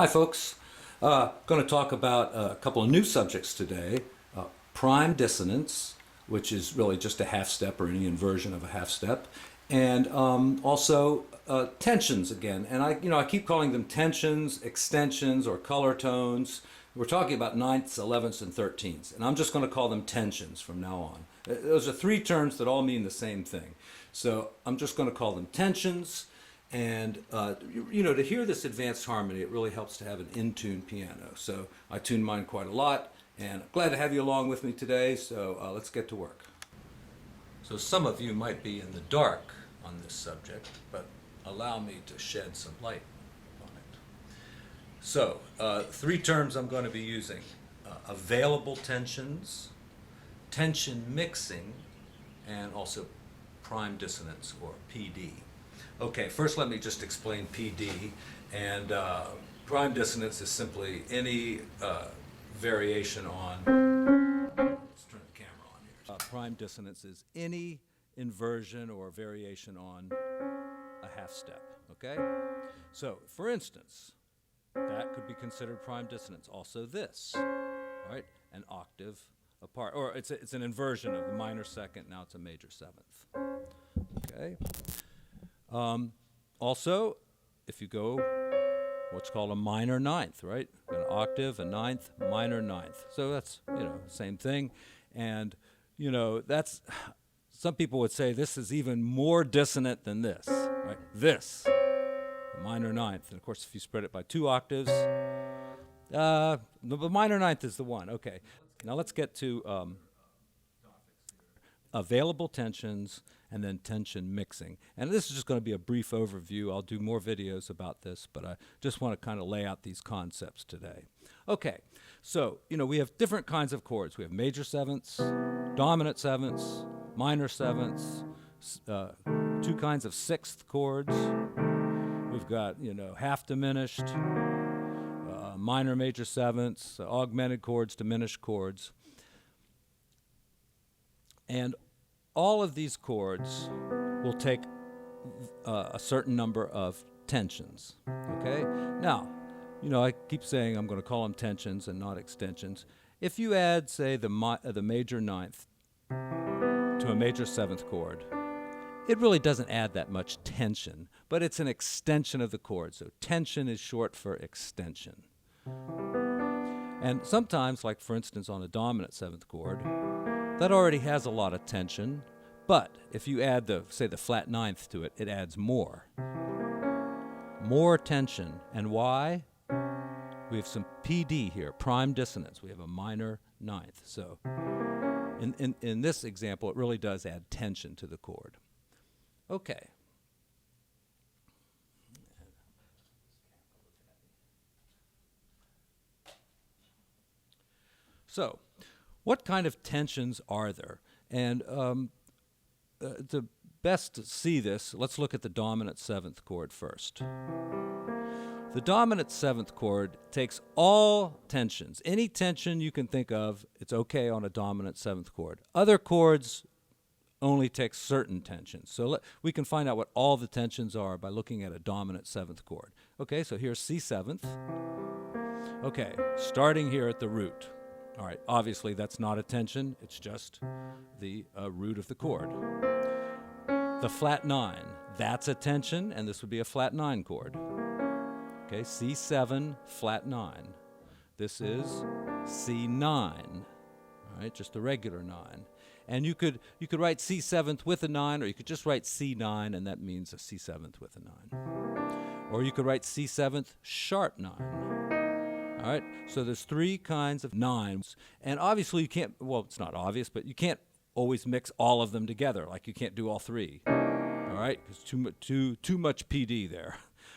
Hi, folks. Going to talk about a couple of new subjects today. Prime dissonance, which is really just a half step or any inversion of a half step, and also tensions again. And I keep calling them tensions, extensions, or color tones. We're talking about ninths, 11ths, and 13ths, and I'm just going to call them tensions from now on. Those are three terms that all mean the same thing. So I'm just going to call them tensions. And to hear this advanced harmony, it really helps to have an in-tune piano. So I tune mine quite a lot, and I'm glad to have you along with me today. So let's get to work. So some of you might be in the dark on this subject, but allow me to shed some light on it. So three terms I'm going to be using: available tensions, tension mixing, and also prime dissonance, or PD. Okay, first let me just explain PD. And prime dissonance is simply any variation on. Let's turn the camera on here. Prime dissonance is any inversion or variation on a half step. Okay? So, for instance, that could be considered prime dissonance. Also, this, all right, an octave apart, or it's an inversion of the minor second. Now it's a major seventh. Okay. Also, if you go what's called a minor ninth, right? An octave, a ninth, minor ninth. So that's, same thing. And, that's, some people would say this is even more dissonant than this, right? This, the minor ninth. And of course, if you spread it by two octaves, the minor ninth is the one. Okay. Now let's get to available tensions and then tension mixing. And this is just going to be a brief overview. I'll do more videos about this, but I just want to kind of lay out these concepts today. Okay, so, we have different kinds of chords. We have major sevenths, dominant sevenths, minor sevenths, two kinds of sixth chords. We've got, half diminished, minor major sevenths, augmented chords, diminished chords. And all of these chords will take a certain number of tensions, okay? Now, I keep saying I'm going to call them tensions and not extensions. If you add, say, the major ninth to a major seventh chord, it really doesn't add that much tension, but it's an extension of the chord. So tension is short for extension. And sometimes, like for instance on a dominant seventh chord, that already has a lot of tension, but if you add the flat ninth to it, it adds more. More tension. And why? We have some PD here, prime dissonance. We have a minor ninth. So in this example, it really does add tension to the chord. Okay. So, what kind of tensions are there? And to best see this, let's look at the dominant seventh chord first. The dominant seventh chord takes all tensions. Any tension you can think of, it's okay on a dominant seventh chord. Other chords only take certain tensions. So we can find out what all the tensions are by looking at a dominant seventh chord. Okay, so here's C seventh. Okay, starting here at the root. All right, obviously that's not a tension, it's just the root of the chord. The flat nine, that's a tension, and this would be a flat nine chord. Okay, C7, flat nine. This is C9, all right, just a regular nine. And you could write C7th with a nine, or you could just write C9, and that means a C7th with a nine. Or you could write C7th sharp nine. All right, so there's three kinds of nines, and obviously you can't, well, it's not obvious, but you can't always mix all of them together, like you can't do all three, all right, because too much PD there.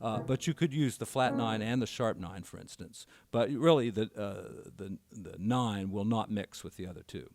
But you could use the flat nine and the sharp nine, for instance, but really the nine will not mix with the other two.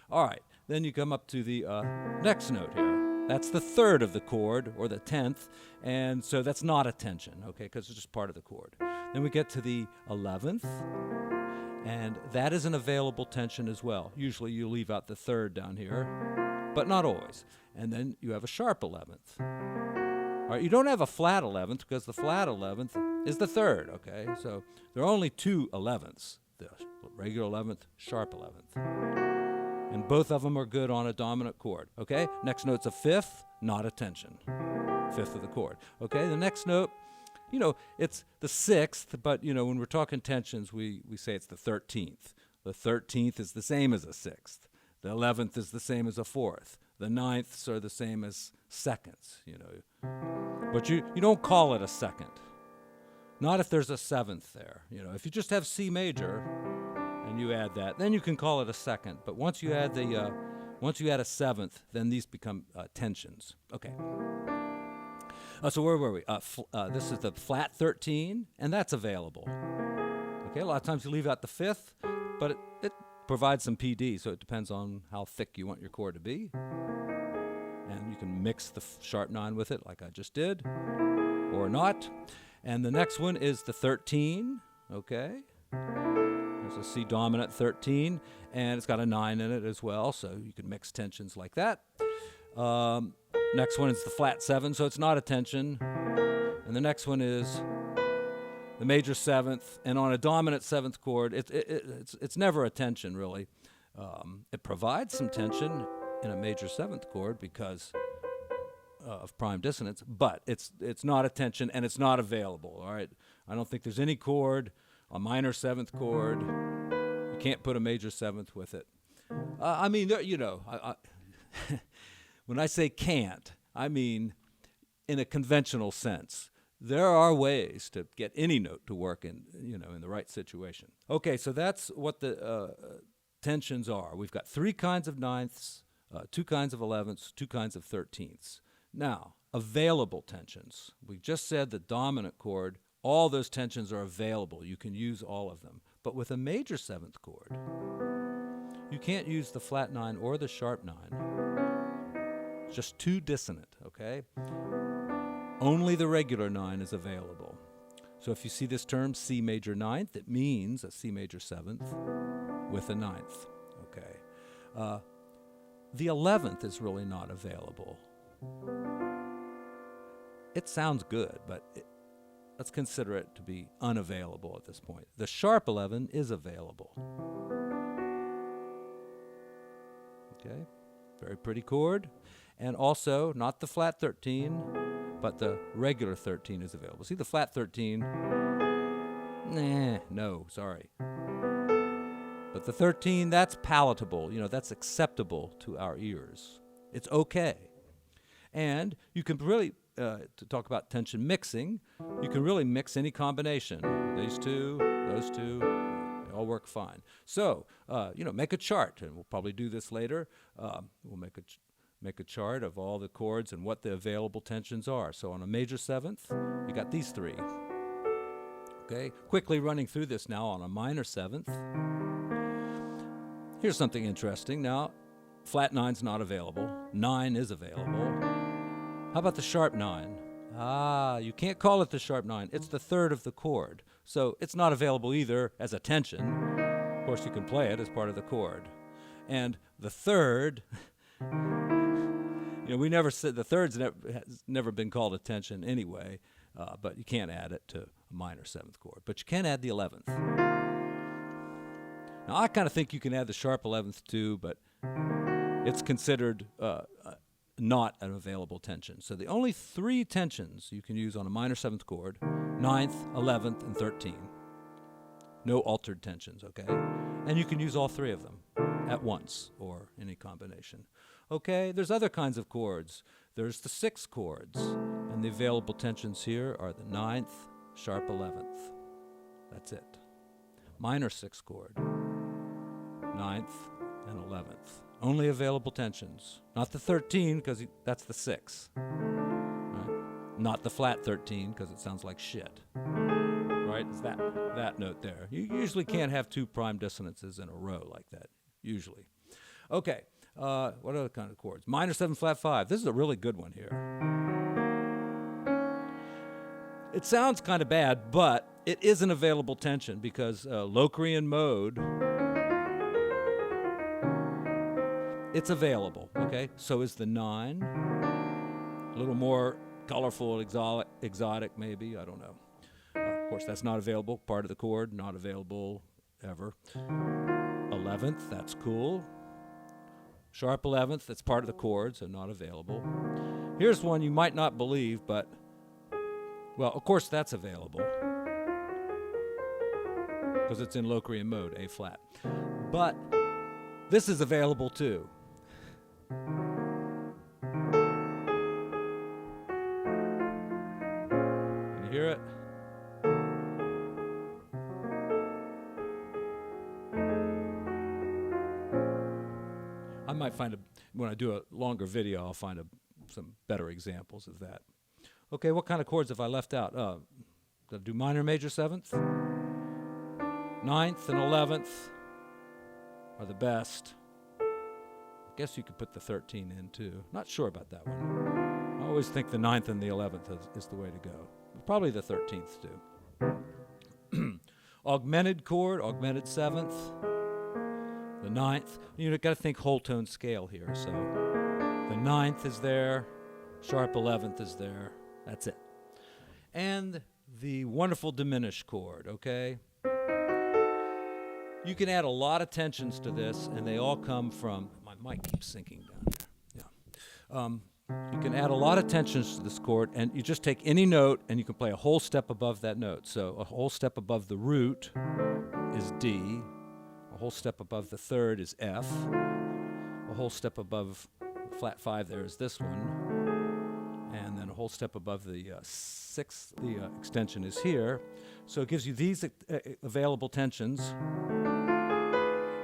All right, then you come up to the next note here. That's the third of the chord, or the 10th, and so that's not a tension, okay, because it's just part of the chord. Then we get to the 11th, and that is an available tension as well. Usually you leave out the third down here, but not always. And then you have a sharp 11th. All right, you don't have a flat 11th, because the flat 11th is the third, okay? So there are only two 11ths, the regular 11th, sharp 11th. And both of them are good on a dominant chord, okay? Next note's a fifth, not a tension. Fifth of the chord, okay? The next note, it's the sixth, but, when we're talking tensions, we say it's the 13th. The 13th is the same as a sixth. The 11th is the same as a fourth. The ninths are the same as seconds, But you don't call it a second. Not if there's a seventh there. If you just have C major and you add that, then you can call it a second. But once you add a seventh, then these become tensions. Okay. So where were we? This is the flat 13, and that's available. Okay, a lot of times you leave out the fifth, but it provides some PD, so it depends on how thick you want your chord to be. And you can mix the sharp 9 with it like I just did, or not. And the next one is the 13, okay? There's a C dominant 13, and it's got a 9 in it as well, so you can mix tensions like that. Next one is the flat 7, so it's not a tension. And the next one is the major 7th, and on a dominant 7th chord, it's never a tension, really. It provides some tension in a major 7th chord because of prime dissonance, but it's not a tension, and it's not available, all right? I don't think there's any chord, a minor 7th chord, you can't put a major 7th with it. When I say can't, I mean in a conventional sense. There are ways to get any note to work in the right situation. Okay, so that's what the tensions are. We've got 3 kinds of ninths, 2 kinds of 11ths, 2 kinds of 13ths. Now, available tensions. We just said the dominant chord, all those tensions are available. You can use all of them. But with a major 7th chord, you can't use the flat 9 or the sharp 9. It's just too dissonant, okay? Only the regular 9 is available. So if you see this term C major 9th, it means a C major 7th with a 9th, okay? The 11th is really not available. It sounds good, but let's consider it to be unavailable at this point. The sharp 11 is available. Okay, very pretty chord. And also, not the flat 13, but the regular 13 is available. See the flat 13? No, sorry. But the 13, that's palatable. That's acceptable to our ears. It's okay. And you can really, to talk about tension mixing, you can really mix any combination. These two, those two, they all work fine. So, make a chart, and we'll probably do this later. We'll make a chart of all the chords and what the available tensions are. So on a major 7th, you got these 3. Okay, quickly running through this now on a minor 7th. Here's something interesting. Now, flat 9's not available. 9 is available. How about the sharp 9? You can't call it the sharp 9. It's the 3rd of the chord. So it's not available either as a tension. Of course, you can play it as part of the chord. And the 3rd... we never said the 3rd's has never been called a tension anyway, but you can't add it to a minor 7th chord. But you can add the 11th. Now, I kind of think you can add the sharp 11th too, but it's considered not an available tension. So the only 3 tensions you can use on a minor 7th chord, 9th, 11th, and 13. No altered tensions, okay? And you can use all 3 of them at once or any combination. Okay, there's other kinds of chords. There's the 6 chords, and the available tensions here are the 9th, sharp 11th. That's it. Minor 6 chord, 9th, and 11th. Only available tensions. Not the 13, because that's the 6. Right? Not the flat 13, because it sounds like shit. Right? It's that note there. You usually can't have 2 prime dissonances in a row like that, usually. Okay. What other kind of chords? Minor 7 flat 5. This is a really good one here. It sounds kind of bad, but it is an available tension because Locrian mode, it's available, okay? So is the 9. A little more colorful, exotic maybe, I don't know. Of course, that's not available. Part of the chord, not available ever. 11th, that's cool. Sharp 11th, that's part of the chord, so not available. Here's one you might not believe, but, well, of course that's available because it's in Locrian mode, A flat. But this is available too. Can you hear it? I might find when I do a longer video, I'll find some better examples of that. Okay, what kind of chords have I left out? Did I do minor, major, 7th? 9th and 11th are the best. I guess you could put the 13 in too. Not sure about that one. I always think the 9th and the 11th is the way to go. Probably the 13th too. Augmented chord, augmented 7th. The 9th, you've got to think whole tone scale here. So the 9th is there, sharp 11th is there. That's it. And the wonderful diminished chord, okay? You can add a lot of tensions to this, and they all come from, my mic keeps sinking down there. Yeah. You can add a lot of tensions to this chord, and you just take any note, and you can play a whole step above that note. So a whole step above the root is D. A whole step above the 3rd is F. A whole step above flat 5 there is this one. And then a whole step above the 6th, the extension is here. So it gives you these available tensions.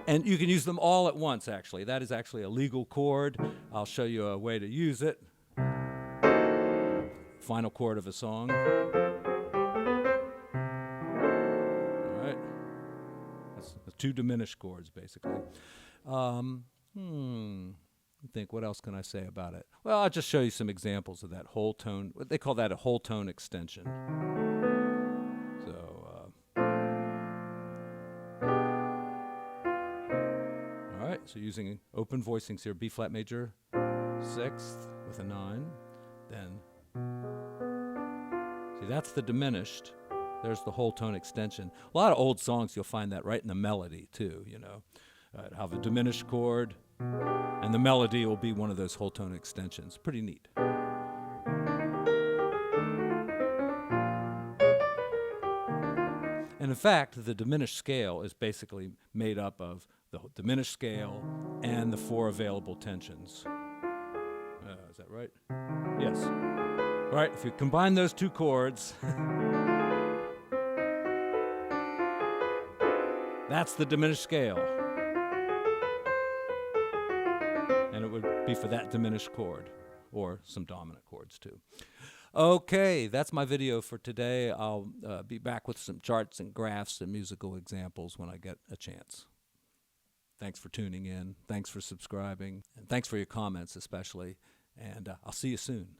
And you can use them all at once, actually. That is actually a legal chord. I'll show you a way to use it. Final chord of a song. Two diminished chords, basically. Think, what else can I say about it? Well, I'll just show you some examples of that whole tone. They call that a whole tone extension. So, all right, so using open voicings here, B flat major, 6th with a 9. Then, see, that's the diminished. There's the whole tone extension. A lot of old songs, you'll find that right in the melody, too, you know. Have a diminished chord, and the melody will be one of those whole tone extensions. Pretty neat. And in fact, the diminished scale is basically made up of the diminished scale and the 4 available tensions. Is that right? Yes. All right, if you combine those 2 chords, that's the diminished scale. And it would be for that diminished chord, or some dominant chords too. Okay, that's my video for today. I'll be back with some charts and graphs and musical examples when I get a chance. Thanks for tuning in. Thanks for subscribing. And thanks for your comments especially. And I'll see you soon.